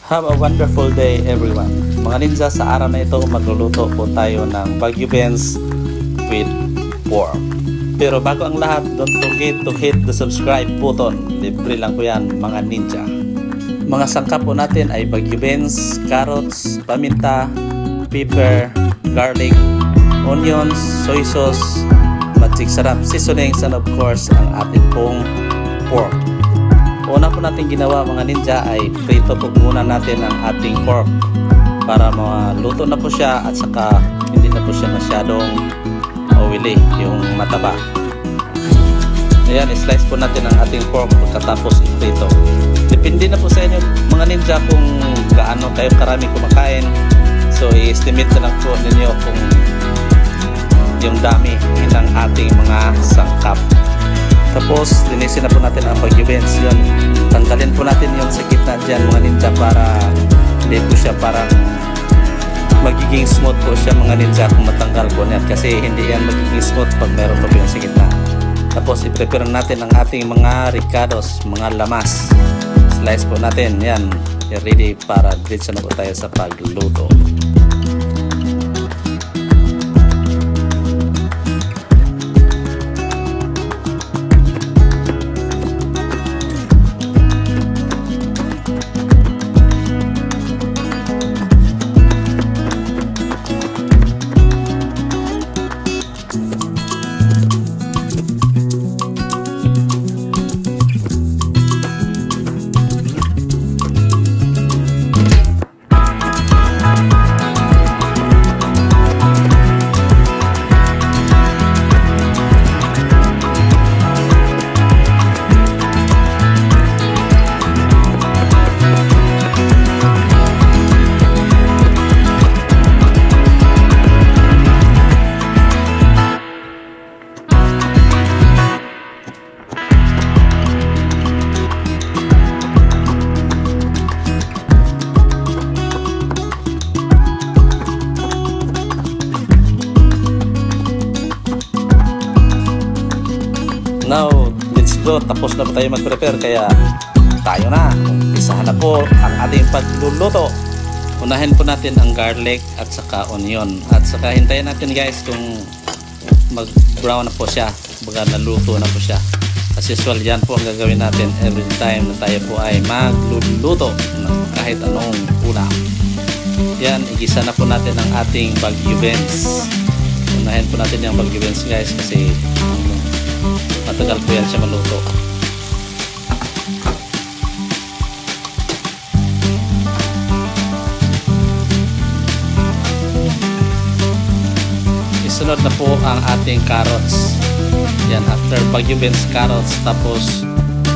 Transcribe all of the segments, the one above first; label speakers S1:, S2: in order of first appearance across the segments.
S1: Have a wonderful day everyone. Mga ninja, sa araw na ito magluluto po tayo ng Baguio beans with pork. Pero bago ang lahat, don't forget to hit the subscribe button. Libre lang po yan mga ninja. Mga sangkap po natin ay Baguio beans, carrots, paminta, pepper, garlic, onions, soy sauce, magic sarap, seasonings, and of course ang ating pong pork. Una po natin ginawa mga ninja ay prito po muna natin ang ating pork para maluto na po siya at saka hindi na po siya masyadong oily, yung mataba. Ayan, slice po natin ang ating pork pagkatapos iprito. Depende na po sa inyo mga ninja kung gaano kayo karami kumakain. So i-estimate na lang po ninyo kung yung dami ng ating mga sangkap. Tapos, linisin na po natin ang Baguio beans. Yun, tanggalin po natin yung sa gitna dyan mga ninja para hindi po siya parang magiging smooth po siya mga ninja kung matanggal po niyan. Kasi hindi yan magiging smooth pag meron po yung sa gitna. Tapos, i-prepare natin ang ating mga ricados, mga lamas. Slice po natin. Yan, ready para diretso na po tayo sa pagluto. Now, let's go. Tapos na po tayo mag-prepare kaya tayo na. Umpisahan na po ang ating pagluluto. Unahin po natin ang garlic at saka onion. At saka hintayin natin guys kung mag-brown na po siya. Baga naluto na po siya. As usual, yan po ang gagawin natin every time na tayo po ay magluluto ng kahit anong ulam. Yan, igisa na po natin ang ating Baguio beans. Unahin po natin yung Baguio beans guys kasi matagal po yan siya maluto. Isunod na po ang ating carrots. Yan, after Baguio beans, carrots, tapos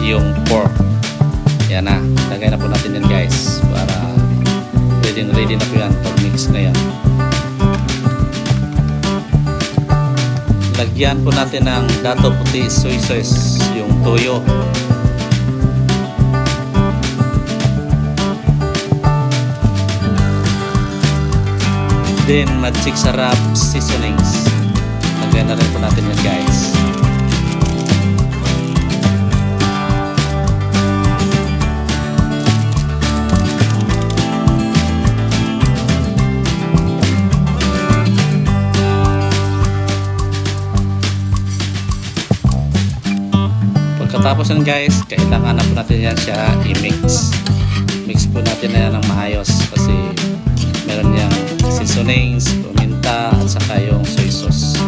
S1: yung pork. Yan na, lagay na po natin yan guys para ready na po yan pag mix na yan. Lagyan po natin ng dato puti, soy sauce, yung toyo. Then magic sarap seasonings. Lagyan na rin po natin yan guys. Pagkatapos yan guys, kailangan na po natin yan siya i-mix. Mix po natin na yan ng maayos kasi meron yung seasonings, paminta at saka yung soy sauce.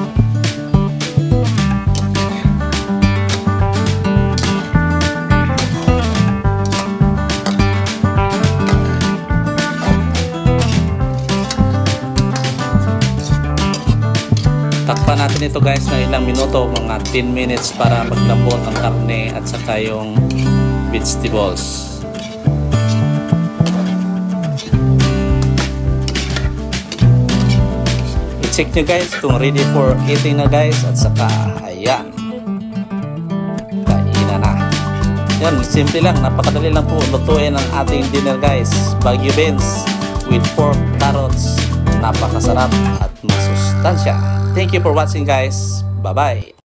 S1: Takpan natin ito guys na ilang minuto, mga 10 minutes para maglambot ang karne at saka yung vegetables. I-check nyo guys kung ready for eating na guys at saka ayan, kainan na. Yan, simple lang, napakadali lang po lutuin ang ating dinner guys. Baguio beans with pork, carrots, napakasarap at masustansya. Thank you for watching guys. Bye-bye.